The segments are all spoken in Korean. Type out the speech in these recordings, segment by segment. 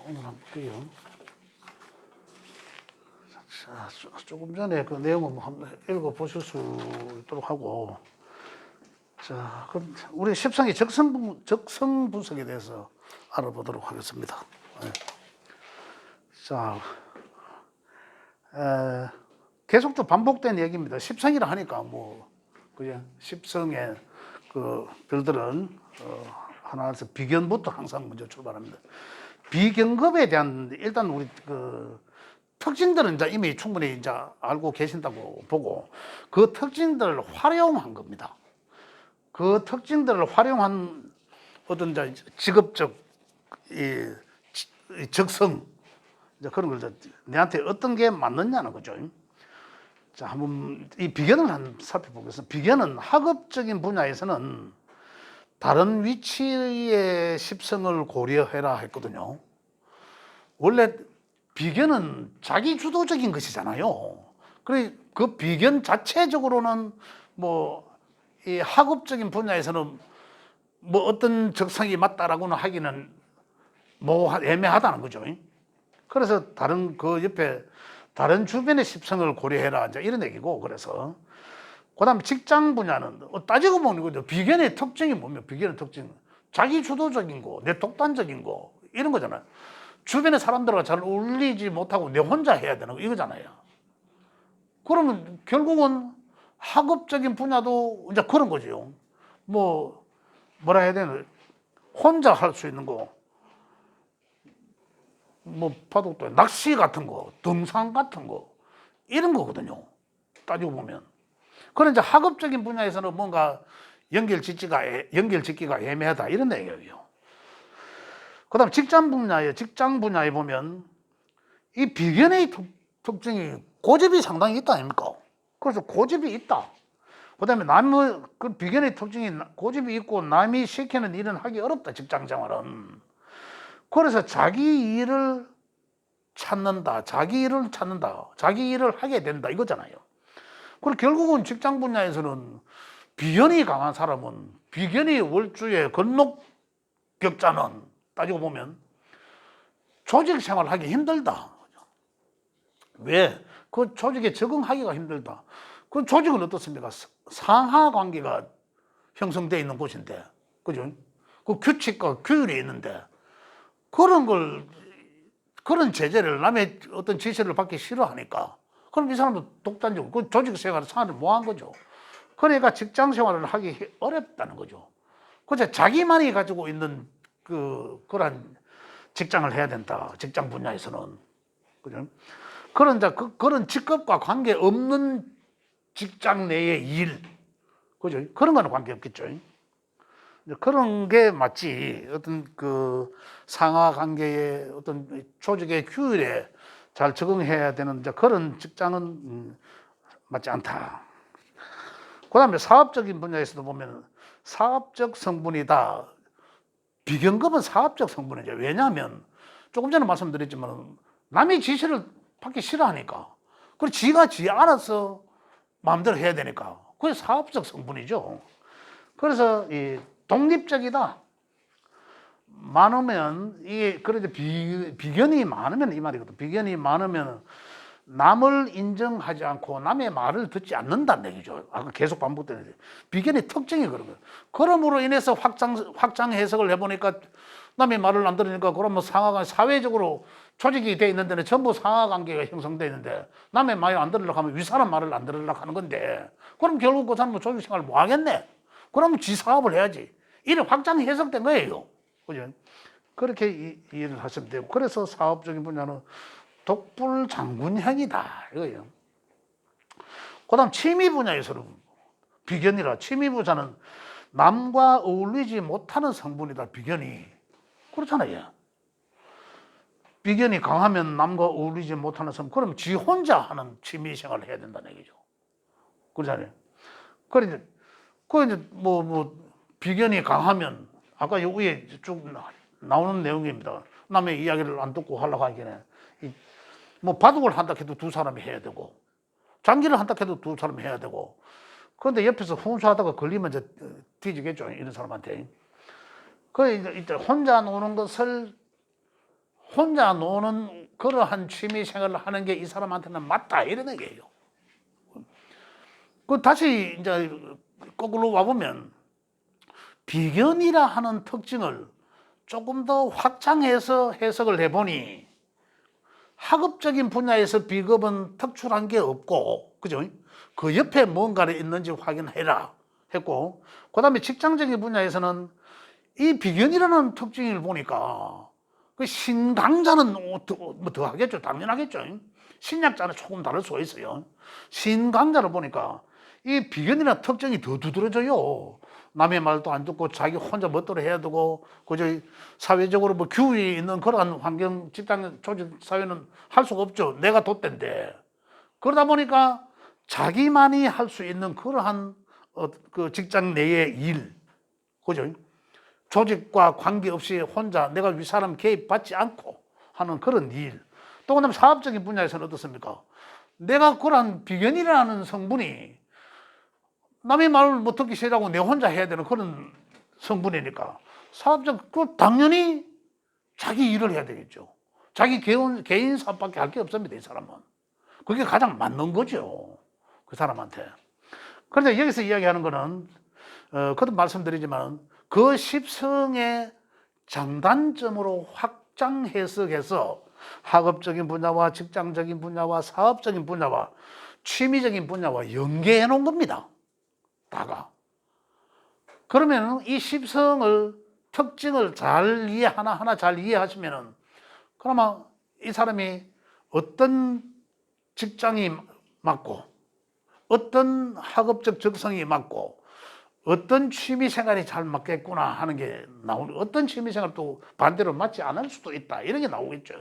오늘 한번 볼게요. 자, 조금 전에 그 내용을 한번 읽어보실 수 있도록 하고, 자, 그럼 우리 십상의 적성 분석에 대해서 알아보도록 하겠습니다. 네. 자, 계속 또 반복된 얘기입니다. 십성이라 하니까 뭐, 그죠? 십성의 그 별들은 하나에서 비견부터 항상 먼저 출발합니다. 비견급에 대한 일단 우리 그 특징들은 이제 이미 충분히 이제 알고 계신다고 보고 그 특징들을 활용한 겁니다. 그 특징들을 활용한 어떤 이제 직업적 이 적성 이제 그런 걸 내한테 어떤 게 맞느냐는 거죠. 자, 한번 이 비견을 한번 살펴보겠습니다. 비견은 학업적인 분야에서는 다른 위치의 십성을 고려해라 했거든요. 원래 비견은 자기 주도적인 것이잖아요. 그래 그 비견 자체적으로는 뭐 이 학업적인 분야에서는 뭐 어떤 적성이 맞다라고는 하기는 뭐 애매하다는 거죠. 그래서 다른 그 옆에 다른 주변의 십성을 고려해라 이제 이런 얘기고 그래서 그다음에 직장 분야는 따지고 보면 거죠. 비견의 특징이 뭐면 비견의 특징 자기 주도적인 거, 내 독단적인 거 이런 거잖아요. 주변의 사람들과 잘 어울리지 못하고 내 혼자 해야 되는 거 이거잖아요. 그러면 결국은 학업적인 분야도 이제 그런 거죠. 뭐라 해야 되나 혼자 할 수 있는 거, 뭐 바둑도 낚시 같은 거, 등산 같은 거 이런 거거든요. 따지고 보면. 그런 이제 학업적인 분야에서는 뭔가 연결짓기가 애매하다 이런 얘기예요. 그다음 직장 분야에 보면 이 비견의 특징이 고집이 상당히 있다 아닙니까? 그래서 고집이 있다. 그다음에 남의 그 비견의 특징이 고집이 있고 남이 시키는 일은 하기 어렵다 직장 생활은. 그래서 자기 일을 찾는다. 자기 일을 하게 된다 이거잖아요. 그리고 결국은 직장 분야에서는 비견이 강한 사람은 비견이 월주의 건록격자는 따지고 보면 조직 생활을 하기 힘들다. 왜? 그 조직에 적응하기가 힘들다. 그 조직은 어떻습니까? 상하 관계가 형성되어 있는 곳인데, 그죠? 그 규칙과 규율이 있는데, 그런 제재를 남의 어떤 지시를 받기 싫어하니까, 그럼 이 사람도 독단적으로, 그 조직 생활을 뭐 한 거죠. 그러니까 직장 생활을 하기 어렵다는 거죠. 그래서 자기만이 가지고 있는 그런 직장을 해야 된다. 직장 분야에서는. 그죠? 그런 직업과 관계 없는 직장 내의 일. 그죠? 그런 거는 관계 없겠죠. 그런 게 맞지. 어떤 그 상하 관계의 어떤 조직의 규율에 잘 적응해야 되는 그런 직장은 맞지 않다. 그 다음에 사업적인 분야에서도 보면 사업적 성분이다. 비견급은 사업적 성분이죠. 왜냐하면 조금 전에 말씀드렸지만 남의 지시를 받기 싫어하니까. 그리고 지가 알아서 마음대로 해야 되니까. 그게 사업적 성분이죠. 그래서 이 독립적이다. 많으면 이게 그래도 비견이 많으면 이 말이거든. 비견이 많으면 남을 인정하지 않고 남의 말을 듣지 않는다는 얘기죠. 아까 계속 반복되는 비견의 특징이 그런 거예요. 그러므로 인해서 확장 해석을 해보니까 남의 말을 안 들으니까 그러면 사회적으로 조직이 돼 있는 데는 전부 상하 관계가 형성돼 있는데 남의 말을 안 들으려고 하면 윗사람 말을 안 들으려고 하는 건데 그럼 결국 그 사람은 조직 생활을 뭐 하겠네? 그러면 지 사업을 해야지. 이런 확장 해석된 거예요. 그죠? 그렇게 이해를 하시면 되고 그래서 사업적인 분야는 독불장군형이다 이거예요. 그다음 취미 분야에서는 비견이라 취미 분야는 남과 어울리지 못하는 성분이다. 비견이 그렇잖아요. 비견이 강하면 남과 어울리지 못하는 성분 그럼 지 혼자 하는 취미 생활을 해야 된다는 얘기죠. 그렇잖아요. 그래 이제 비견이 강하면 아까 여기에 쭉 나오는 내용입니다. 남의 이야기를 안 듣고 하려고 하기에는 뭐 바둑을 한다 해도 두 사람이 해야 되고 장기를 한다 해도 두 사람이 해야 되고 그런데 옆에서 훈수하다가 걸리면 이제 뒤지겠죠. 이런 사람한테. 그래 이제 혼자 노는 것을 혼자 노는 그러한 취미 생활을 하는 게 이 사람한테는 맞다 이런 얘기예요. 그 다시 이제 거꾸로 와보면 비견이라 하는 특징을 조금 더 확장해서 해석을 해보니 학업적인 분야에서 비겁은 특출한 게 없고, 그죠? 그 옆에 뭔가를 있는지 확인해라 했고, 그 다음에 직장적인 분야에서는 이 비견이라는 특징을 보니까 그 신강자는 뭐 더 하겠죠. 당연하겠죠. 신약자는 조금 다를 수가 있어요. 신강자를 보니까 이 비견이라는 특징이 더 두드러져요. 남의 말도 안 듣고 자기 혼자 멋대로 해야 되고, 그저 사회적으로 뭐 규율이 있는 그러한 환경, 직장, 조직, 사회는 할 수가 없죠. 내가 돛대인데. 그러다 보니까 자기만이 할 수 있는 그러한 그 직장 내의 일, 그죠? 조직과 관계없이 혼자 내가 윗사람 개입받지 않고 하는 그런 일. 또 그다음에 사업적인 분야에서는 어떻습니까? 내가 그런 비견이라는 성분이 남의 말을 못 듣기 싫어하고 내 혼자 해야 되는 그런 성분이니까 사업적, 그 당연히 자기 일을 해야 되겠죠. 자기 개인 사업밖에 할 게 없습니다, 이 사람은. 그게 가장 맞는 거죠, 그 사람한테. 그런데 여기서 이야기하는 거는 그것도 말씀드리지만 그 십성의 장단점으로 확장 해석해서 학업적인 분야와 직장적인 분야와 사업적인 분야와 취미적인 분야와 연계해 놓은 겁니다, 다가. 그러면 이 십성을 특징을 잘 하나하나 잘 이해하시면은 그러면 이 사람이 어떤 직장이 맞고 어떤 학업적 적성이 맞고 어떤 취미 생활이 잘 맞겠구나 하는 게 나오는, 어떤 취미 생활도 반대로 맞지 않을 수도 있다 이런 게 나오겠죠.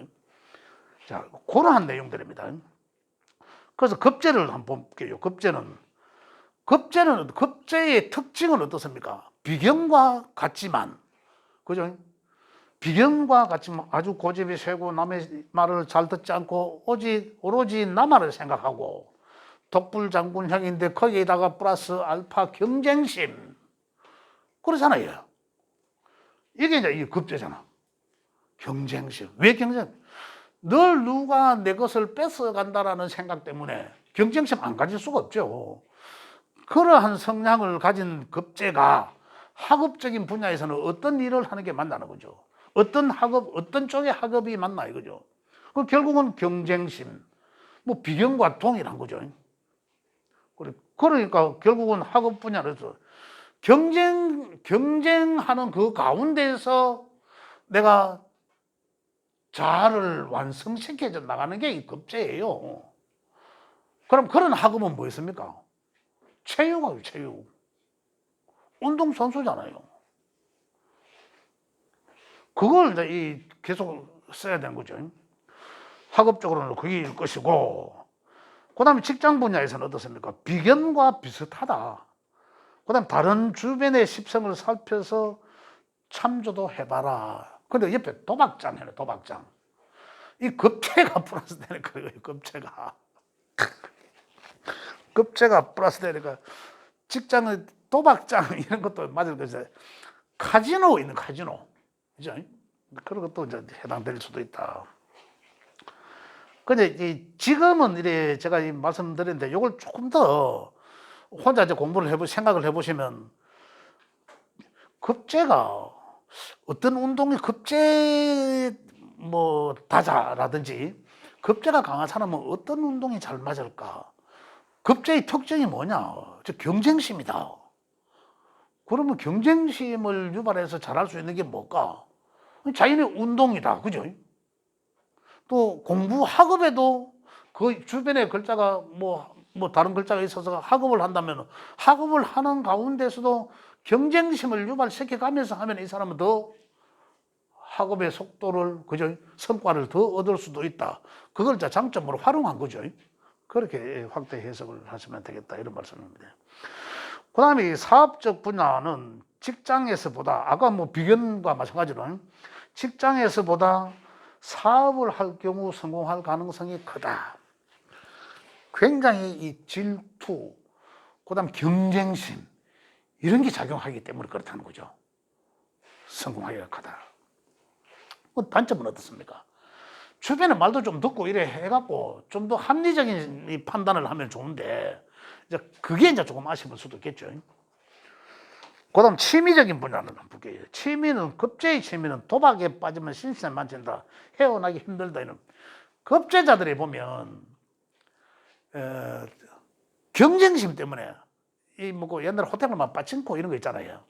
자, 그러한 내용들입니다. 그래서 급제를 한번 볼게요. 급제의 특징은 어떻습니까? 비경과 같지만, 그죠? 비경과 같지만 아주 고집이 세고 남의 말을 잘 듣지 않고 오로지 나만을 생각하고 독불장군형인데 거기에다가 플러스 알파 경쟁심, 그러잖아요. 이게 이제 이 급제잖아. 경쟁심. 왜 경쟁? 늘 누가 내 것을 뺏어간다라는 생각 때문에 경쟁심 안 가질 수가 없죠. 그러한 성향을 가진 급제가 학업적인 분야에서는 어떤 일을 하는 게 맞다는 거죠. 어떤 쪽의 학업이 맞나 이거죠. 그 결국은 경쟁심, 뭐 비경과 동일한 거죠. 그러니까 결국은 학업 분야에서 경쟁하는 그 가운데서 내가 자아를 완성시켜져 나가는 게 이 급제예요. 그럼 그런 학업은 뭐였습니까? 체육이에요, 체육. 운동선수잖아요. 그걸 이제 계속 써야 되는 거죠. 학업적으로는 그게 것이고, 그 다음에 직장 분야에서는 어떻습니까? 비견과 비슷하다. 그 다음에 다른 주변의 십성을 살펴서 참조도 해봐라. 근데 옆에 도박장 해요, 도박장. 이 급제가 플러스 되는 거예요, 급제가. 급제가 플러스 되니까 직장의 도박장 이런 것도 맞을 것이죠. 카지노 있는 카지노. 그죠? 그런 것도 이제 해당될 수도 있다. 근데 지금은 이래 제가 말씀드렸는데 이걸 조금 더 혼자 이제 생각을 해보시면 급제가 어떤 운동이 급제 뭐 다자라든지 급제가 강한 사람은 어떤 운동이 잘 맞을까? 급제의 특징이 뭐냐? 경쟁심이다. 그러면 경쟁심을 유발해서 잘할 수 있는 게 뭘까? 자연의 운동이다. 그죠? 또 공부 학업에도 그 주변에 글자가 뭐 다른 글자가 있어서 학업을 한다면 학업을 하는 가운데서도 경쟁심을 유발시켜 가면서 하면 이 사람은 더 학업의 속도를, 그죠? 성과를 더 얻을 수도 있다. 그걸 장점으로 활용한 거죠. 그렇게 확대 해석을 하시면 되겠다 이런 말씀입니다. 그 다음에 사업적 분야는 직장에서보다 아까 뭐 비견과 마찬가지로 직장에서보다 사업을 할 경우 성공할 가능성이 크다. 굉장히 이 질투, 그 다음 경쟁심 이런 게 작용하기 때문에 그렇다는 거죠. 성공하기가 크다. 단점은 어떻습니까? 주변의 말도 좀 듣고 이래 해갖고 좀 더 합리적인 이 판단을 하면 좋은데 이제 그게 이제 조금 아쉬울 수도 있겠죠. 그다음 취미적인 분야는 볼게요. 취미는 급제의 취미는 도박에 빠지면 신신을 만진다. 헤어나기 힘들다. 이런 급제자들이 보면 경쟁심 때문에 이 뭐 옛날 호텔만 빠친코 이런 거 있잖아요.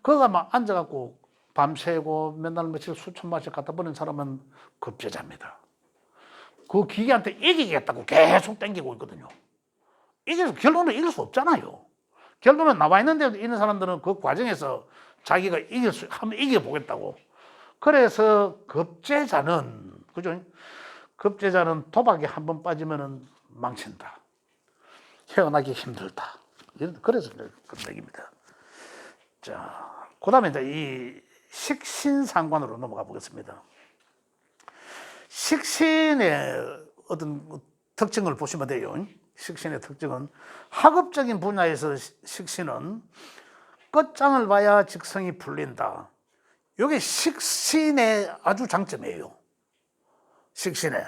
그거가 막 앉아갖고 밤새고 맨날 며칠 수천 마씩 갖다 버린 사람은 급제자입니다. 그 기계한테 이기겠다고 계속 땡기고 있거든요. 이게 결론은 이길 수 없잖아요. 결론은 나와 있는데 있는 사람들은 그 과정에서 자기가 한번 이겨보겠다고. 그래서 급제자는, 그죠? 급제자는 도박에 한번 빠지면은 망친다. 헤어나기 힘들다. 그래서 그런 얘기입니다. 자, 그 다음에 이제 이 식신상관으로 넘어가 보겠습니다. 식신의 어떤 특징을 보시면 돼요. 식신의 특징은 학업적인 분야에서 식신은 끝장을 봐야 직성이 풀린다. 이게 식신의 아주 장점이에요. 식신의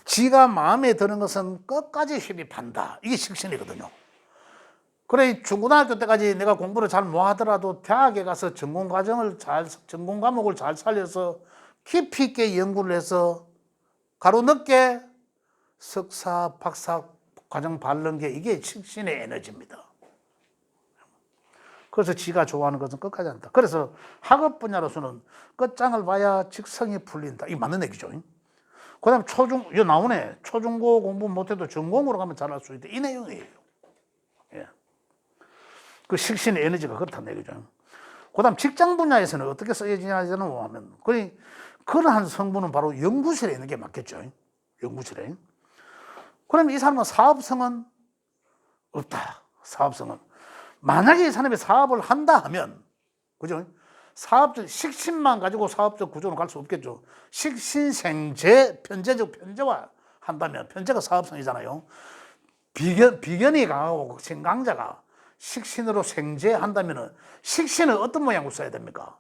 지가 마음에 드는 것은 끝까지 힘입한다. 이게 식신이거든요. 그래 중고등학교 때까지 내가 공부를 잘 못하더라도 대학에 가서 전공 과목을 잘 살려서 깊이 있게 연구를 해서 가로 늦게 석사, 박사 과정 밟는 게 이게 식신의 에너지입니다. 그래서 지가 좋아하는 것은 끝까지 한다. 그래서 학업 분야로서는 끝장을 봐야 직성이 풀린다. 이게 맞는 얘기죠. 그 다음 이거 나오네. 초중고 공부 못해도 전공으로 가면 잘할 수 있다. 이 내용이에요. 예. 그 식신의 에너지가 그렇다는 얘기죠. 그 다음 직장 분야에서는 어떻게 쓰여지냐는 하면, 그러한 성분은 바로 연구실에 있는 게 맞겠죠. 연구실에. 그럼 이 사람은 사업성은 없다. 사업성은. 만약에 이 사람이 사업을 한다 하면, 그죠? 식신만 가지고 사업적 구조는 갈 수 없겠죠. 식신생재, 편재와 한다면, 편재가 사업성이잖아요. 비견이 강하고 생강자가 식신으로 생재한다면, 식신을 어떤 모양으로 써야 됩니까?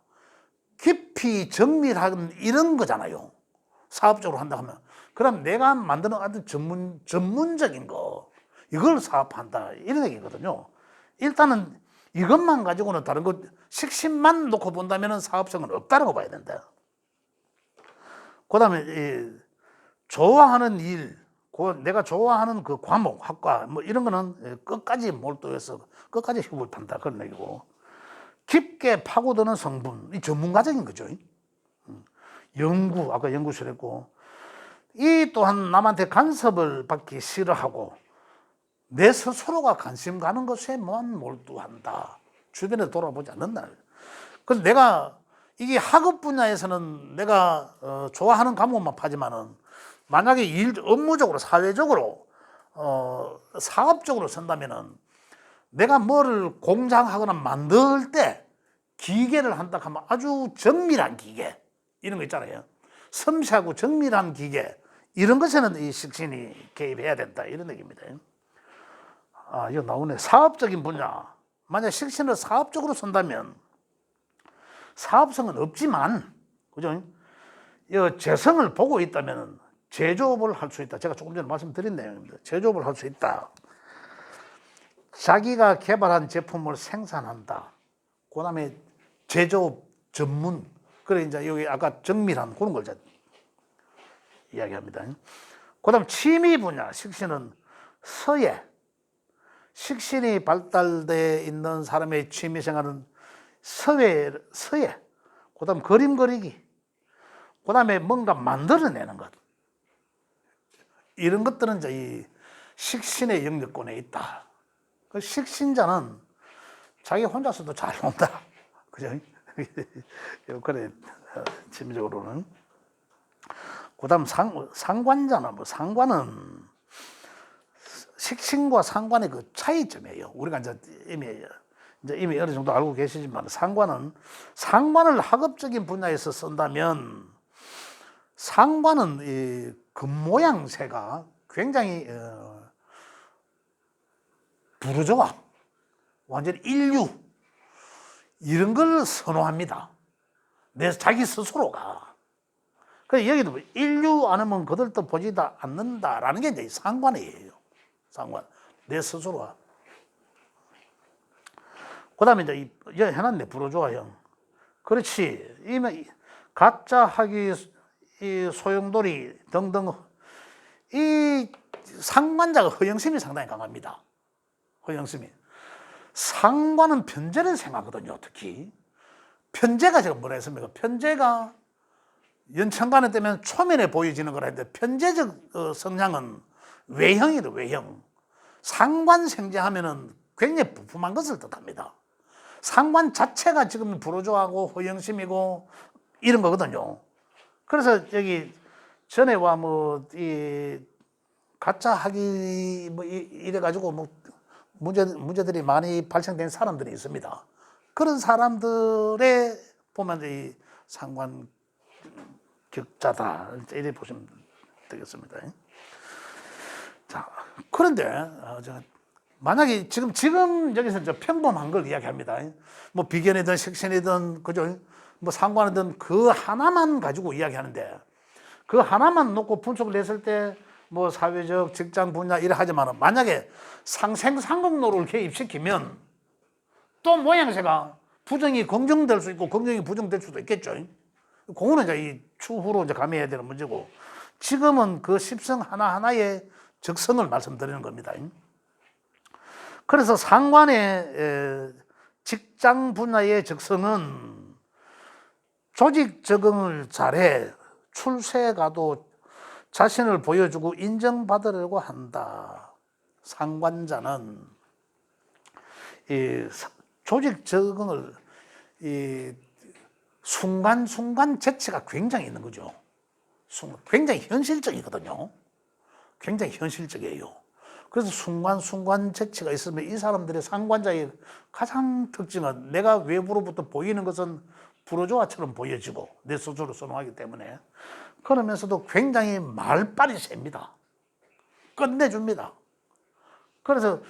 깊이 정밀한 이런 거잖아요. 사업적으로 한다 하면. 그럼 내가 만드는 아주 전문적인 거, 이걸 사업한다. 이런 얘기거든요. 일단은 이것만 가지고는 다른 것, 식신만 놓고 본다면 사업성은 없다고 봐야 된다. 그 다음에, 좋아하는 일, 내가 좋아하는 그 과목, 학과, 뭐 이런 거는 끝까지 몰두해서 끝까지 힘을 판다. 그런 얘기고. 깊게 파고드는 성분, 이 전문가적인 거죠. 연구, 아까 연구실 했고. 이 또한 남한테 간섭을 받기 싫어하고 내 스스로가 관심 가는 것에만 몰두한다. 주변에 돌아보지 않는 날. 그래서 내가 이게 학업 분야에서는 내가 좋아하는 과목만 파지만은 만약에 업무적으로 사회적으로 사업적으로 쓴다면은 내가 뭐를 공장하거나 만들 때 기계를 한다 하면 아주 정밀한 기계 이런 거 있잖아요. 섬세하고 정밀한 기계 이런 것에는 이 식신이 개입해야 된다 이런 얘기입니다. 아, 이거 나오네. 사업적인 분야. 만약 식신을 사업적으로 쓴다면 사업성은 없지만, 그죠? 이 재성을 보고 있다면 제조업을 할 수 있다. 제가 조금 전에 말씀드린 내용입니다. 제조업을 할 수 있다. 자기가 개발한 제품을 생산한다. 그 다음에 제조업 전문. 그래, 이제 여기 아까 정밀한 그런 걸 이야기합니다. 그 다음 취미 분야. 식신은 서예. 식신이 발달되어 있는 사람의 취미 생활은 서예. 그 다음 그림 그리기. 그 다음에 뭔가 만들어내는 것. 이런 것들은 이제 이 식신의 영역권에 있다. 그 식신자는 자기 혼자서도 잘 논다. 그죠? 그래, 취미적으로는. 그 다음 상관자는 상관은 식신과 상관의 그 차이점이에요. 우리가 이제 이미 어느 정도 알고 계시지만 상관을 학업적인 분야에서 쓴다면 상관은 이 겉모양새가 굉장히 부르저와 완전히 인류 이런 걸 선호합니다. 자기 스스로가. 그래서 여기도 뭐 인류 안 하면 그들도 보지도 않는다라는 게 이제 상관이에요. 상관. 내 스스로가. 그 다음에 이제 해놨네, 부르주아형. 그렇지. 이미 가짜 학위, 이 소용돌이 등등, 이 상관자가 허영심이 상당히 강합니다. 허영심이. 상관은 편제를 생각하거든요, 특히. 편제가 제가 뭐라 했습니까? 편제가 연천간에 때면 초면에 보여지는 거라 했는데, 편제적 성향은 외형이다, 외형. 상관생제하면은 굉장히 부품한 것을 뜻합니다. 상관 자체가 지금 불호조하고 허영심이고 이런 거거든요. 그래서 여기 전에 와 뭐 이 가짜 학위 뭐 이래 가지고 뭐 문제들이 많이 발생된 사람들이 있습니다. 그런 사람들의 보면 이 상관 격자다 이렇게 보시면 되겠습니다. 자, 그런데 만약에 지금 여기서 이제 평범한 걸 이야기합니다. 뭐 비견이든 식신이든 그죠? 뭐 상관이든 그 하나만 가지고 이야기하는데 그 하나만 놓고 분석을 했을 때 뭐 사회적 직장 분야 이래 하지만 만약에 상생상극론을 개입시키면 또 모양새가 부정이 긍정될 수 있고 긍정이 부정될 수도 있겠죠. 그거는 이제 이 추후로 이제 가미해야 되는 문제고 지금은 그 십성 하나하나의 적성을 말씀드리는 겁니다. 그래서 상관의 직장 분야의 적성은 조직 적응을 잘해 출세가도 자신을 보여주고 인정받으려고 한다. 상관자는 이 조직 적응을 이 순간순간 재치가 굉장히 있는 거죠. 굉장히 현실적이거든요. 굉장히 현실적이에요. 그래서 순간순간 재치가 있으면 이 사람들의 상관자의 가장 특징은 내가 외부로부터 보이는 것은 불호조화처럼 보여지고 내 스스로 선호하기 때문에 그러면서도 굉장히 말빨이 셉니다. 끝내줍니다. 그래서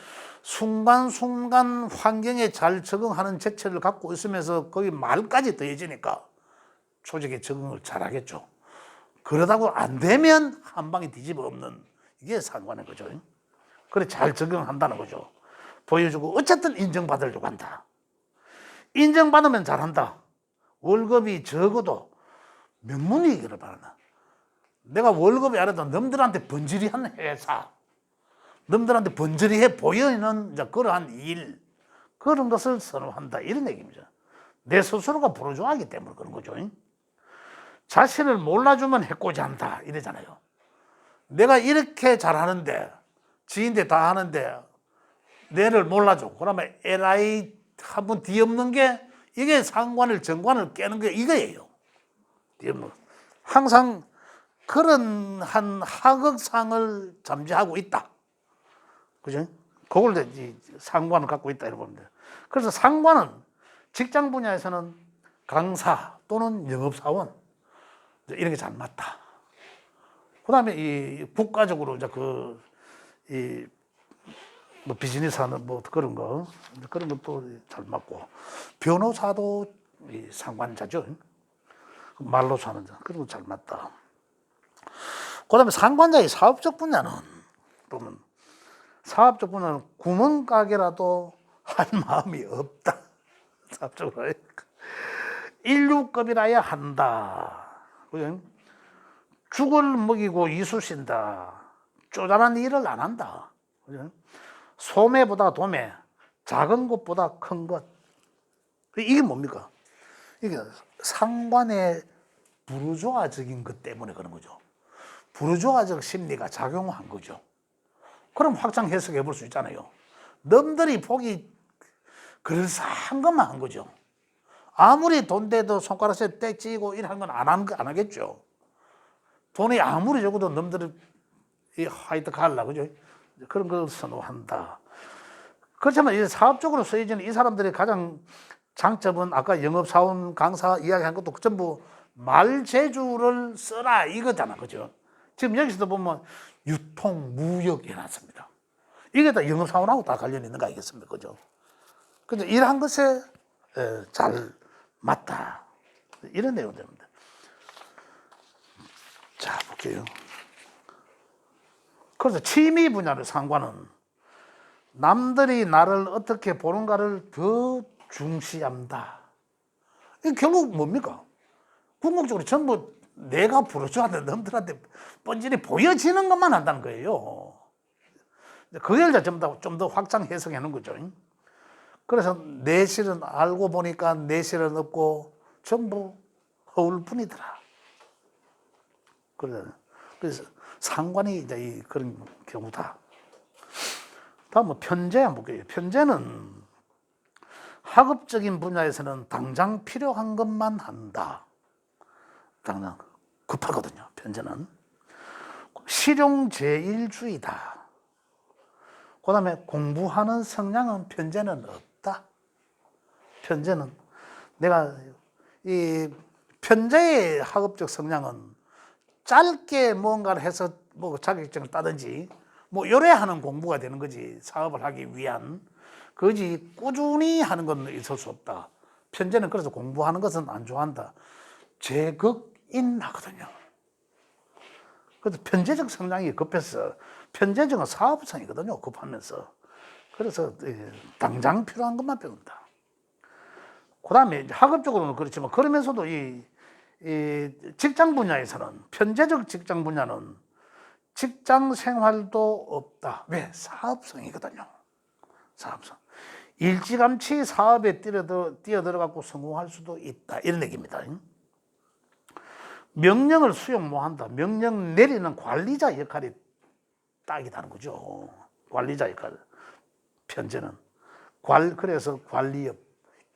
순간순간 환경에 잘 적응하는 재치를 갖고 있으면서 거기 말까지 더해지니까 조직에 적응을 잘하겠죠. 그러다고 안 되면 한 방에 뒤집어 엎는 이게 상관인 거죠. 그래 잘 적응한다는 거죠. 보여주고 어쨌든 인정받으려고 한다. 인정받으면 잘한다. 월급이 적어도 명문이기를 바란다. 내가 월급이 안 해도 남들한테 번지리한 회사, 남들한테 번지리해 보이는 그러한 일, 그런 것을 선호한다. 이런 얘기입니다. 내 스스로가 불호조하기 때문에 그런 거죠. 자신을 몰라주면 해코지 한다. 이러잖아요. 내가 이렇게 잘하는데, 지인들 다 하는데, 내를 몰라줘. 그러면 LI 한 번 뒤엎는 게, 이게 상관을, 정관을 깨는 게 이거예요. 뒤엎는. 항상 그런 한 하극상을 잠재하고 있다. 그죠? 그걸 상관을 갖고 있다. 이렇게 보면 돼요. 그래서 상관은 직장 분야에서는 강사 또는 영업사원, 이런 게 잘 맞다. 그 다음에 이 국가적으로 이제 뭐 비즈니스 하는 뭐 그런 것도 잘 맞고, 변호사도 이 상관자죠. 말로서 하는 자, 그런 거 잘 맞다. 그 다음에 상관자의 사업적 분야는 보면, 사업적 분야는 구멍가게라도 할 마음이 없다. 사업적으로. 인류급이라야 한다. 그죠? 죽을 먹이고 이쑤신다. 쪼잔한 일을 안 한다. 그죠? 소매보다 도매, 작은 것보다 큰 것. 이게 뭡니까? 이게 상관의 부르주아적인 것 때문에 그런 거죠. 부르주아적 심리가 작용한 거죠. 그럼 확장 해석해 볼 수 있잖아요. 남들이 보기 그럴싸한 것만 한 거죠. 아무리 돈 돼도 손가락에 떼 찌고 이런 건 안 하겠죠. 돈이 아무리 적어도 남들이 화이트 칼라, 그죠? 그런 걸 선호한다. 그렇지만 이제 사업적으로 쓰여지는 이 사람들의 가장 장점은 아까 영업사원, 강사 이야기한 것도 전부 말재주를 써라 이거잖아. 그죠? 지금 여기서도 보면 유통, 무역 해놨습니다. 이게 다 영업사원하고 다 관련이 있는 거 아니겠습니까? 그죠? 근데 이러한 것에 잘 맞다. 이런 내용입니다. 자, 볼게요. 그래서 취미 분야를 상관은 남들이 나를 어떻게 보는가를 더 중시한다. 이게 결국 뭡니까? 궁극적으로 전부 내가 부르주한테 남들한테 뻔질이 보여지는 것만 한다는 거예요. 그걸 좀 더 확장 해석하는 거죠. 그래서 내 실은 알고 보니까 내 실은 없고 전부 허울뿐이더라. 그래서 상관이 이제 그런 경우다. 다음은 편재 한번 볼게요. 편재는 학업적인 분야에서는 당장 필요한 것만 한다. 당장 급하거든요. 편재는 실용제일주의다. 그 다음에 공부하는 성향은 편재는 없다. 편재는 내가 이 편재의 학업적 성향은 짧게 뭔가를 해서 뭐 자격증을 따든지 뭐 요래하는 공부가 되는 거지, 사업을 하기 위한. 그지 꾸준히 하는 건 있을 수 없다. 편재는 그래서 공부하는 것은 안 좋아한다. 제극인하거든요. 그래서 편재적 성향이 급해서, 편재적은 사업성이거든요. 급하면서. 그래서 당장 필요한 것만 배운다. 그 다음에 학업적으로는 그렇지만, 그러면서도 이 직장 분야에서는, 편재적 직장 분야는 직장 생활도 없다. 왜? 사업성이거든요. 사업성. 일찌감치 사업에 뛰어들어갖고 성공할 수도 있다. 이런 얘기입니다. 명령을 수용 못한다. 명령 내리는 관리자 역할이 딱이다는 거죠. 관리자 역할. 편재는. 그래서 관리업,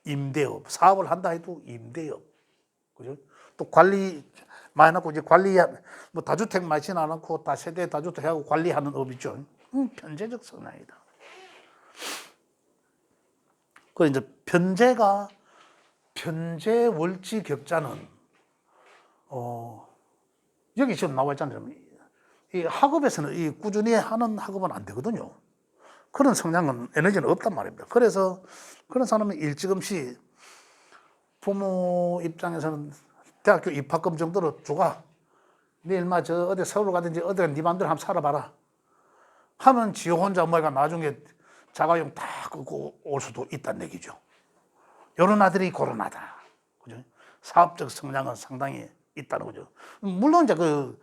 임대업, 사업을 한다 해도 임대업. 그죠? 또 관리 많이 놓고 이제 뭐 다주택 많이 지어놓고 다세대 다주택 하고 관리하는 업이죠. 편재적 성향이다. 그 이제 편재 월지 격자는 여기 지금 나와 있잖아요. 이 학업에서는 이 꾸준히 하는 학업은 안 되거든요. 그런 성향은 에너지는 없단 말입니다. 그래서 그런 사람은 일찌감치 부모 입장에서는 대학교 입학금 정도로 주가, 내일 저 어디 서울 가든지 어디 네 맘대로 한번 살아봐라 하면 지 혼자 뭐가 나중에 자가용 다 끄고 올 수도 있다는 얘기죠. 이런 아들이 고른하다. 그죠? 사업적 성향은 상당히 있다는 거죠. 물론 이제 그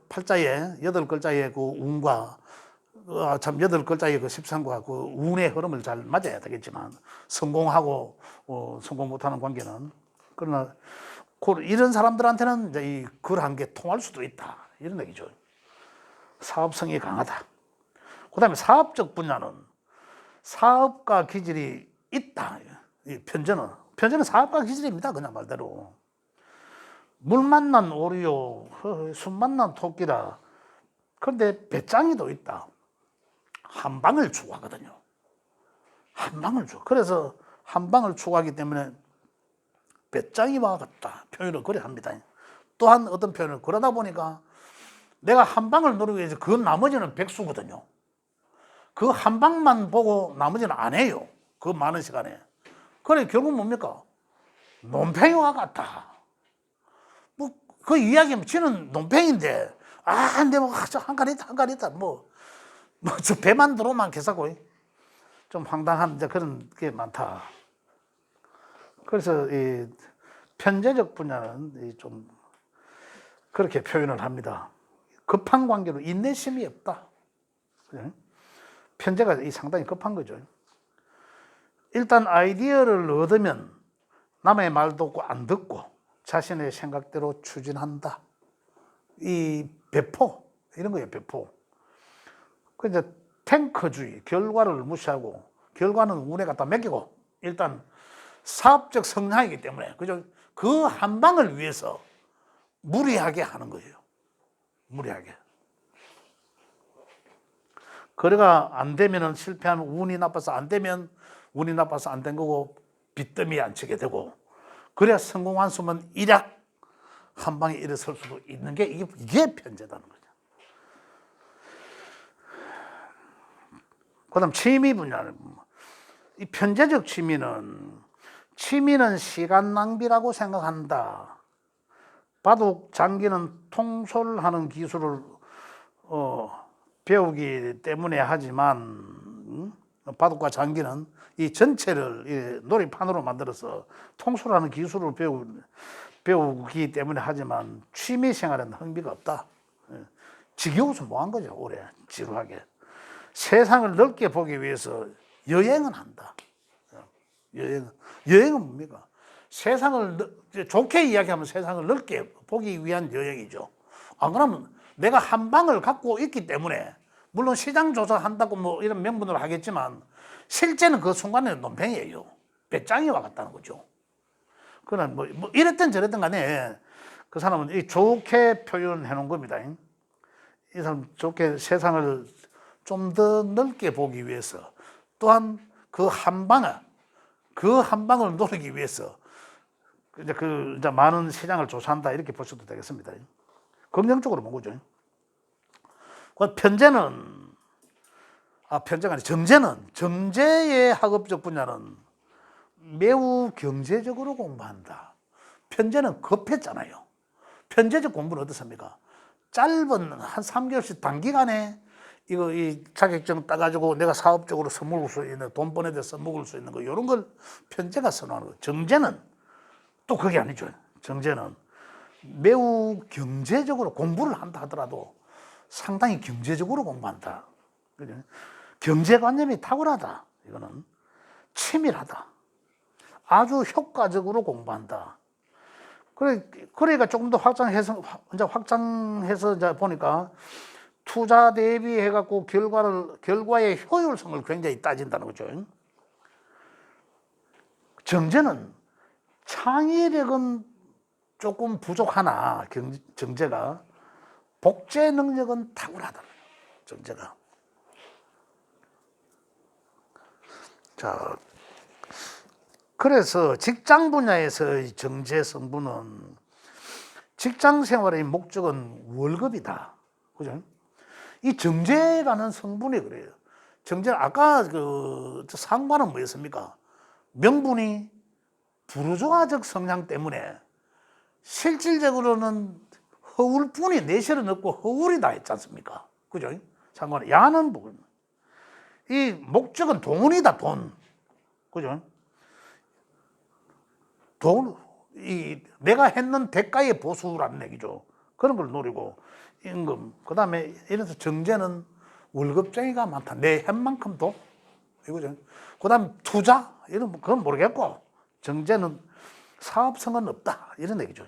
팔자에, 8글자의 그 운과, 참 8글자의 그 십상과 그 운의 흐름을 잘 맞아야 되겠지만, 성공하고 성공 못하는 관계는. 그러나 이런 사람들한테는 이제 이 글 한 개 통할 수도 있다. 이런 얘기죠. 사업성이 강하다. 그 다음에 사업적 분야는 사업가 기질이 있다. 편재는 사업가 기질입니다. 그냥 말대로. 물 만난 오리요, 숨 만난 토끼라. 그런데 배짱이도 있다. 한 방을 추구하거든요. 한 방을 추구. 그래서 한 방을 추구하기 때문에 배짱이와 같다. 표현을 그래 합니다. 또한 어떤 표현을, 그러다 보니까 내가 한 방을 누르기 위해서 그 나머지는 백수거든요. 그 한 방만 보고 나머지는 안 해요. 그 많은 시간에. 그래, 결국 뭡니까? 논팽이와 같다. 뭐, 그 이야기하면 지는 논팽인데, 근데 뭐, 한가리 있다. 저 배만 들어오면 개사고. 좀 황당한 그런 게 많다. 그래서 이 편재적 분야는 좀 그렇게 표현을 합니다. 급한 관계로 인내심이 없다. 편재가 상당히 급한 거죠. 일단 아이디어를 얻으면 남의 말도 안 듣고 자신의 생각대로 추진한다. 이 배포, 이런 거예요, 배포. 그 이제 탱커주의, 결과를 무시하고, 결과는 운에 갖다 맡기고, 일단 사업적 성향이기 때문에, 그죠? 그 한 방을 위해서 무리하게 하는 거예요. 무리하게. 거래가 안 되면 실패하면 운이 나빠서 안 되면 운이 나빠서 안 된 거고, 빚더미에 안 치게 되고, 그래야 성공한 수면 일약 한 방에 일어설 수도 있는 게 이게 편재다는 거죠. 그 다음 취미 분야는, 이 편재적 취미는 시간 낭비라고 생각한다. 바둑 장기는 통솔하는 기술을 배우기 때문에 하지만 바둑과 장기는 이 전체를 놀이판으로 만들어서 통솔하는 기술을 배우기 때문에 하지만 취미 생활에는 흥미가 없다. 지겨워서 뭐한 거죠. 오래 지루하게. 세상을 넓게 보기 위해서 여행은 한다. 여행은 뭡니까? 세상을 좋게 이야기하면 세상을 넓게 보기 위한 여행이죠. 안 그러면 내가 한 방을 갖고 있기 때문에 물론 시장 조사한다고 뭐 이런 명분으로 하겠지만 실제는 그 순간에는 논팽이에요. 배짱이 와갔다는 거죠. 그러나 뭐 이랬든 저랬든 간에 그 사람은 이 좋게 표현해 놓은 겁니다. 이 사람 좋게 세상을 좀 더 넓게 보기 위해서 또한 그 한 방을 노리기 위해서 이제 많은 시장을 조사한다 이렇게 보셔도 되겠습니다. 긍정적으로 본 거죠. 편제가 아니 정제의 학업적 분야는 매우 경제적으로 공부한다. 편제는 급했잖아요. 편제적 공부는 어떻습니까? 짧은 한 3개월씩 단기간에 이 자격증 따가지고 내가 사업적으로 써먹을 수 있는 돈 보내서 써먹을 수 있는 거 이런 걸 편제가 선호하는 거예요. 정제는 또 그게 아니죠. 정제는 매우 경제적으로 공부를 한다 하더라도 상당히 경제적으로 공부한다. 경제관념이 탁월하다. 이거는 치밀하다. 아주 효과적으로 공부한다. 그러니까 조금 더 확장해서 이제 보니까 투자 대비해갖고 결과의 효율성을 굉장히 따진다는 거죠. 정제는 창의력은 조금 부족하나 정제가 복제 능력은 탁월하다. 정제가. 자, 그래서 직장 분야에서의 정제 성분은 직장 생활의 목적은 월급이다. 그죠? 이 정제라는 성분이 그래요. 정제 아까 그 상관은 뭐였습니까? 명분이 부르주아적 성향 때문에 실질적으로는 허울뿐이 내실은 없고 허울이다 했지 않습니까? 그죠? 상관은 야는 부분. 이 목적은 돈이다, 돈. 그죠? 내가 했는 대가의 보수라는 얘기죠. 그런 걸 노리고, 임금. 그 다음에 이래서 정제는 월급쟁이가 많다. 내 햇만큼도. 이거죠. 그 다음에 투자? 그건 모르겠고, 정제는 사업성은 없다. 이런 얘기죠.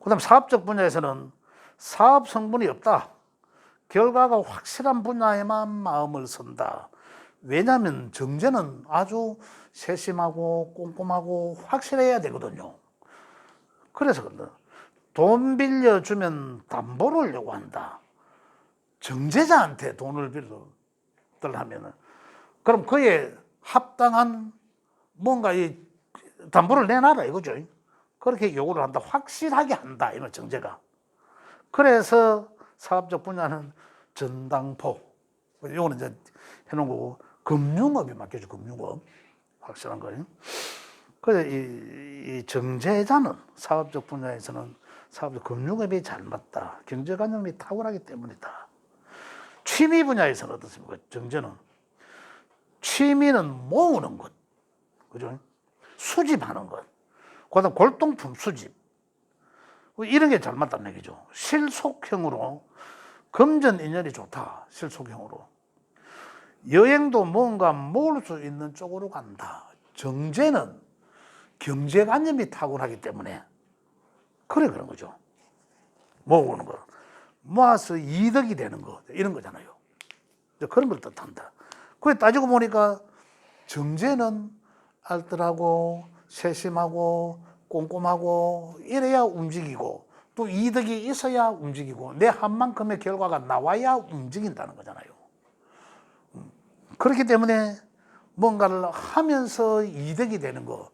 그 다음 사업적 분야에서는 사업 성분이 없다. 결과가 확실한 분야에만 마음을 쓴다. 왜냐하면 정제는 아주 세심하고 꼼꼼하고 확실해야 되거든요. 그래서 돈 빌려주면 담보를 요구한다. 정제자한테 돈을 빌려달라면 그럼 그에 합당한 뭔가 이 담보를 내놔라 이거죠. 그렇게 요구를 한다. 확실하게 한다. 이런 정제가. 그래서 사업적 분야는 전당포. 이거는 이제 해놓은 거고, 금융업이 맡겨져, 금융업. 확실한 거예요. 그래서 이 정제자는 사업적 분야에서는 사업적 금융업이 잘 맞다. 경제관념이 탁월하기 때문이다. 취미 분야에서는 어떻습니까? 정제는. 취미는 모으는 것. 그죠? 수집하는 것. 그 다음 골동품 수집. 이런 게 잘 맞다는 얘기죠. 실속형으로 금전인연이 좋다. 실속형으로. 여행도 뭔가 모을 수 있는 쪽으로 간다. 정제는 경제관념이 탁월하기 때문에 그런 거죠. 모으는 거. 모아서 이득이 되는 거. 이런 거잖아요. 그런 걸 뜻한다. 그래 따지고 보니까 정제는 알뜰하고 세심하고 꼼꼼하고 이래야 움직이고 또 이득이 있어야 움직이고 내 한 만큼의 결과가 나와야 움직인다는 거잖아요. 그렇기 때문에 뭔가를 하면서 이득이 되는 거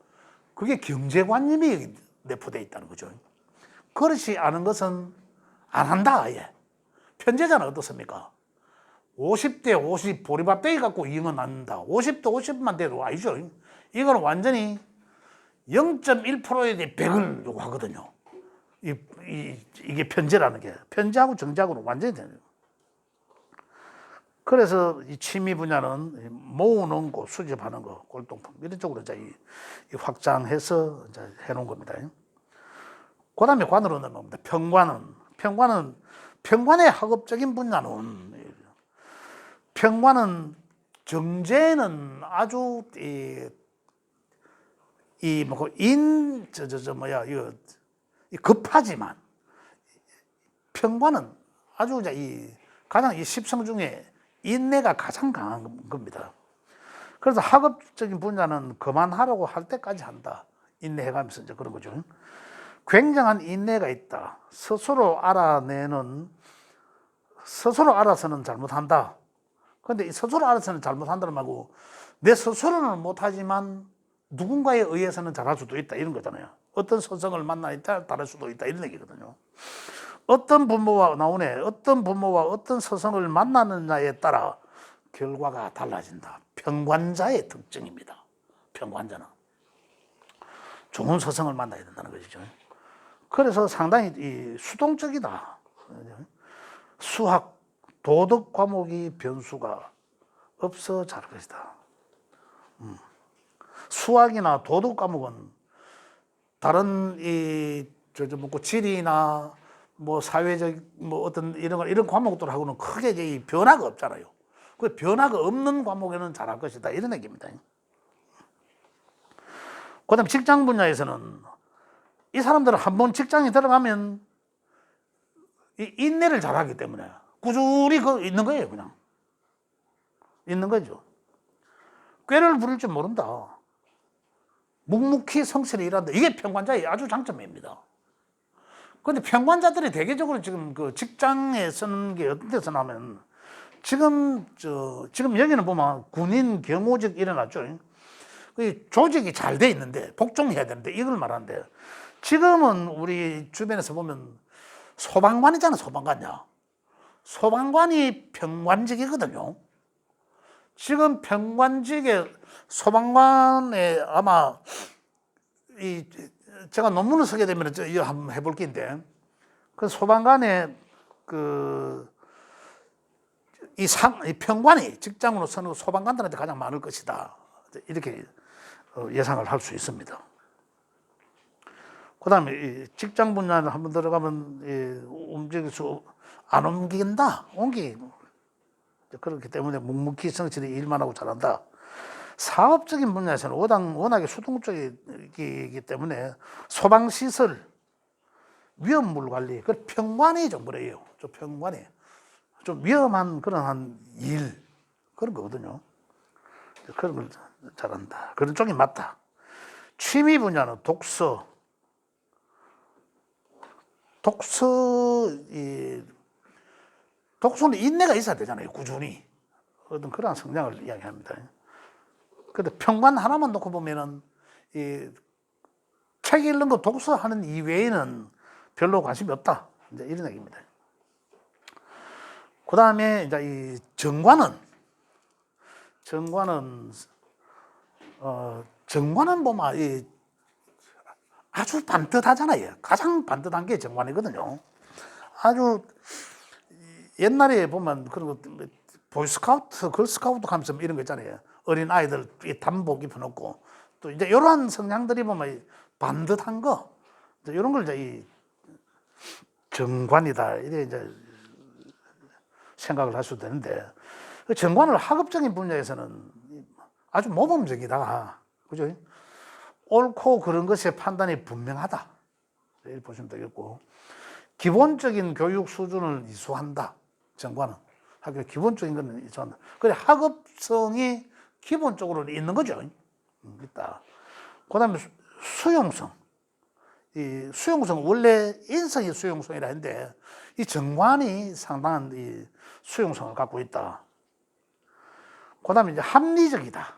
그게 경제관념이 내포되어 있다는 거죠. 그렇지 않은 것은 안 한다 아예. 편제자는 어떻습니까? 50대 50 보리밥대기 갖고 이응은 안 한다. 50대 50만 돼도 아니죠. 이거는 완전히 0.1%에 대해 100을 요구하거든요. 이게 편제라는 게 편제하고 정제하고는 완전히 되는 거예요. 그래서 이 취미 분야는 모으는 거, 수집하는 거, 골동품 이런 쪽으로 이제 이 확장해서 이제 해놓은 겁니다. 그다음에 관으로 넘어갑니다. 평관의 학업적인 분야는 평관은 정제는 아주 급하지만 평관은 아주 가장 이 십성 중에 인내가 가장 강한 겁니다. 그래서 학업적인 분야는 그만하라고 할 때까지 한다. 인내해가면서 이제 그런 거죠. 굉장한 인내가 있다. 스스로 알아서는 잘못한다. 그런데 이 스스로 알아서는 잘못한다는 말고 내 스스로는 못하지만 누군가에 의해서는 잘할 수도 있다. 이런 거잖아요. 어떤 선성을 만나야 잘할 수도 있다. 이런 얘기거든요. 어떤 부모와 어떤 서성을 만나느냐에 따라 결과가 달라진다. 평관자의 특징입니다. 평관자는 좋은 서성을 만나야 된다는 것이죠. 그래서 상당히 수동적이다. 수학, 도덕 과목이 변수가 없어 잘 것이다. 수학이나 도덕 과목은 다른 지리나 사회적 어떤 이런 과목들하고는 크게 변화가 없잖아요. 그 변화가 없는 과목에는 잘할 것이다. 이런 얘기입니다. 그다음 직장 분야에서는 이 사람들은 한번 직장에 들어가면 이 인내를 잘하기 때문에 꾸준히 있는 거예요. 그냥 있는 거죠. 꾀를 부릴 줄 모른다. 묵묵히 성실히 일한다. 이게 평관자의 아주 장점입니다. 그런데 평관자들이 대개적으로 지금 그 직장에 쓰는 게 어떤 데서 나면 지금 여기는 보면 군인 경호직 일어났죠. 그 조직이 잘 돼 있는데 복종해야 되는데 이걸 말하는데 지금은 우리 주변에서 보면 소방관이잖아. 소방관이 평관직이거든요. 지금 평관직에 소방관에 아마 제가 논문을 쓰게 되면 이거 한번 해볼 게인데 그 소방관에 이 평관이 직장으로 서는 소방관들한테 가장 많을 것이다. 이렇게 예상을 할 수 있습니다. 그다음에 직장 분야를 한번 들어가면 안 옮긴다. 그렇기 때문에 묵묵히 성실히 일만 하고 잘한다. 사업적인 분야에서는 워낙에 수동적이기 때문에 소방시설, 위험물 관리, 그 평관이 좀 그래요. 좀 위험한 그런 그런 거거든요. 그런 걸 잘한다. 그런 쪽이 맞다. 취미 분야는 독서는 인내가 있어야 되잖아요. 꾸준히. 어떤 그런 성장을 이야기합니다. 근데 평관 하나만 놓고 보면은 책 읽는 거 독서하는 이외에는 별로 관심이 없다. 이제 이런 얘기입니다. 그 다음에 이제 이 정관은 보면 아주 반듯하잖아요. 가장 반듯한 게 정관이거든요. 아주 옛날에 보면 그런 거 보이스카우트, 걸스카우트 하면서 이런 거 있잖아요. 어린 아이들 단복 입혀놓고 또 이제 이러한 성향들이 보면 반듯한 거 이런 걸 이제 이 정관이다 이래 이제 생각을 할 수도 되는데 그 정관을 학업적인 분야에서는 아주 모범적이다. 그죠? 옳고 그런 것의 판단이 분명하다. 이렇게 보시면 되겠고 기본적인 교육 수준을 이수한다. 정관은 학교 기본적인 건 이수한다. 그래 학업성이 기본적으로 있는 거죠. 있다. 그다음에 수용성. 이 수용성 원래 인성이 수용성이라 했는데 이 정관이 상당한 이 수용성을 갖고 있다. 그다음에 이제 합리적이다.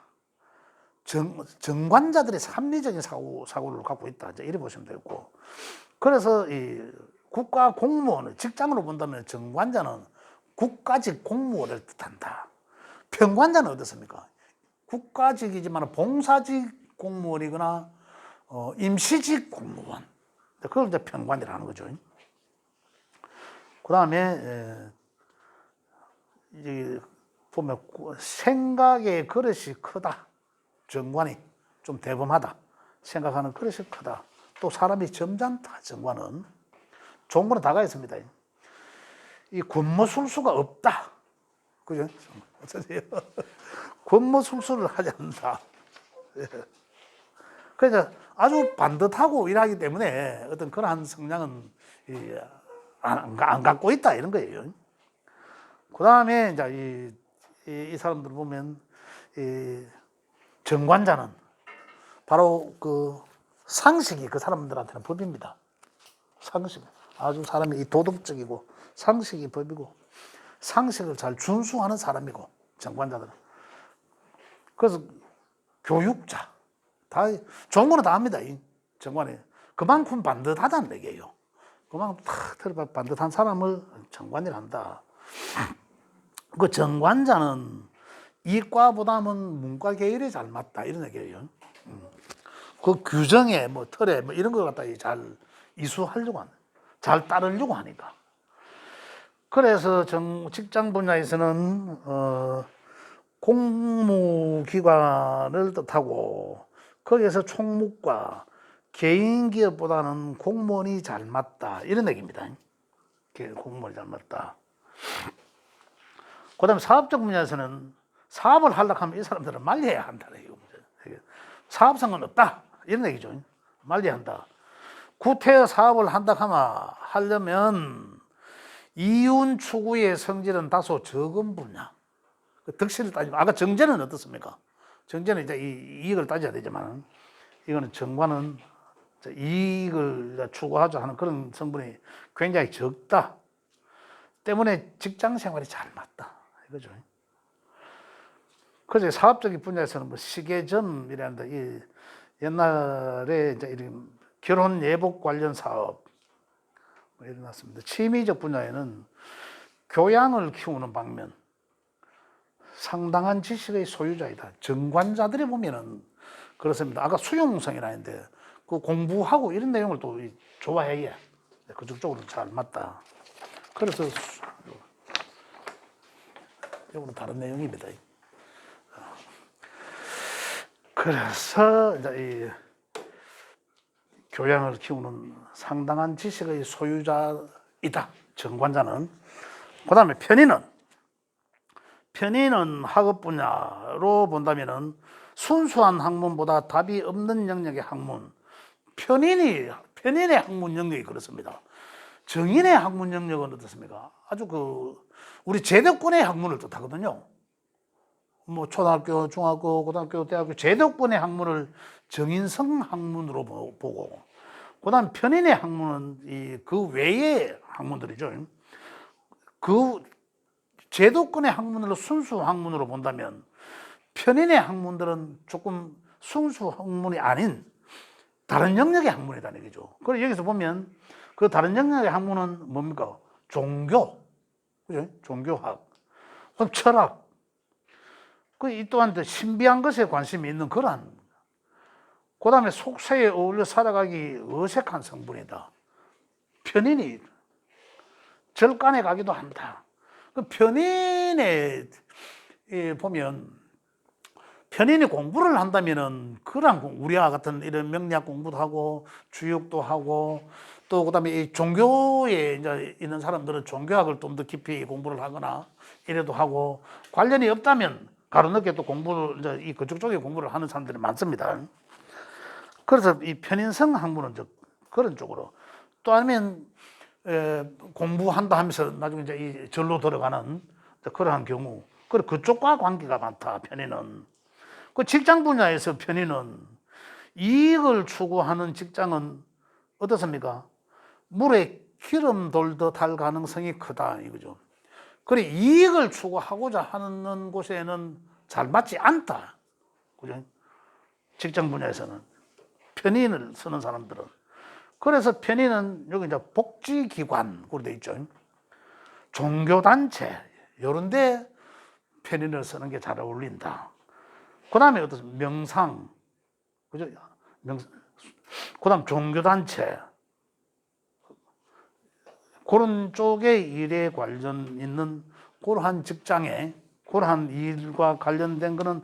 정관자들이 합리적인 사고를 갖고 있다. 이제 이래 보시면 되고. 그래서 이 국가 공무원을 직장으로 본다면 정관자는 국가직 공무원을 뜻한다. 평관자는 어떻습니까? 국가직이지만 봉사직 공무원이거나 임시직 공무원. 그걸 이제 평관이라는 거죠. 그 다음에, 이제 보면 생각의 그릇이 크다. 정관이 좀 대범하다. 생각하는 그릇이 크다. 또 사람이 점잖다. 정관은. 좋은 거는 다가 있습니다. 이 권모술수가 없다. 그죠? 어떠세요? 권모술수를 하지 않는다. 그래서 아주 반듯하고 일하기 때문에 어떤 그러한 성향은 안 갖고 있다 이런 거예요. 그 다음에 이제 이 사람들 보면 이 정관자는 바로 그 상식이 그 사람들한테는 법입니다. 상식. 아주 사람이 이 도덕적이고 상식이 법이고 상식을 잘 준수하는 사람이고 정관자들은. 그래서 교육자. 다 좋은 거는 다 합니다. 이 정관이. 그만큼 반듯하다는 얘기예요. 그만큼 탁 들어봐 반듯한 사람을 정관이라 한다. 그 정관자는 이과보다는 문과 계열에 잘 맞다 이런 얘기예요. 그 규정에 뭐 틀에 뭐 이런 걸 갖다 잘 이수하려고 한다. 잘 따르려고 하니까. 그래서 직장 분야에서는 공무기관을 뜻하고 거기에서 총무과 개인 기업보다는 공무원이 잘 맞다 이런 얘기입니다. 공무원이 잘 맞다. 그다음에 사업적 분야에서는 사업을 하려고 하면 이 사람들은 말려야 한다는 얘기죠. 사업성은 없다 이런 얘기죠. 말려야 한다. 구태 사업을 한다 하려면 이윤 추구의 성질은 다소 적은 분야. 득실을 따지면 아까 정제는 어떻습니까? 정제는 이제 이익을 따져야 되지만 이거는 정관은 이익을 추구하자 하는 그런 성분이 굉장히 적다. 때문에 직장 생활이 잘 맞다. 이거죠. 그래서 사업적인 분야에서는 뭐 시계점이라는데 이 옛날에 이제 이런 결혼 예복 관련 사업 뭐 일어났습니다. 취미적 분야에는 교양을 키우는 방면 상당한 지식의 소유자이다. 정관자들이 보면은 그렇습니다. 아까 수용성이라 했는데 그 공부하고 이런 내용을 또 좋아해야 그쪽 쪽으로 잘 맞다. 그래서 이거는 다른 내용입니다. 그래서 이제 이 교양을 키우는 상당한 지식의 소유자이다. 정관자는. 그 다음에 편인은 학업 분야로 본다면은 순수한 학문보다 답이 없는 영역의 학문. 편인의 학문 영역이 그렇습니다. 정인의 학문 영역은 어떻습니까? 아주 우리 제도권의 학문을 뜻하거든요. 뭐 초등학교, 중학교, 고등학교, 대학교 제도권의 학문을 정인성 학문으로 보고, 그다음 편인의 학문은 그 외의 학문들이죠. 그 제도권의 학문으로 순수 학문으로 본다면 편인의 학문들은 조금 순수 학문이 아닌 다른 영역의 학문이라는 얘기죠. 그래서 여기서 보면 그 다른 영역의 학문은 뭡니까? 종교, 그죠? 종교학, 그럼 철학. 이 또한 신비한 것에 관심이 있는 그러한. 그 다음에 속세에 어울려 살아가기 어색한 성분이다. 편인이 절간에 가기도 한다. 그 편인에 보면 편인이 공부를 한다면은 그런 우리와 같은 이런 명리학 공부도 하고 주육도 하고 또 그다음에 이 종교에 이제 있는 사람들은 종교학을 좀 더 깊이 공부를 하거나 이래도 하고 관련이 없다면 가로늦게 또 공부를 이제 그쪽 쪽에 공부를 하는 사람들이 많습니다. 그래서 이 편인성 학문은 그런 쪽으로 또 아니면 공부한다 하면서 나중에 이제 이 절로 들어가는 그러한 경우 그쪽과 관계가 많다. 편인은 그 직장 분야에서 편인은 이익을 추구하는 직장은 어떻습니까? 물에 기름 돌듯 할 가능성이 크다 이거죠. 그래 이익을 추구하고자 하는 곳에는 잘 맞지 않다. 그죠? 직장 분야에서는 편인을 쓰는 사람들은. 그래서 편인은 여기 이제 복지기관으로 되어 있죠. 종교단체 이런 데 편인을 쓰는 게 잘 어울린다. 그 다음에 어떻습니까? 명상. 그죠? 그다음 종교단체 그런 쪽에 일에 관련 있는 그러한 직장에 그러한 일과 관련된 거는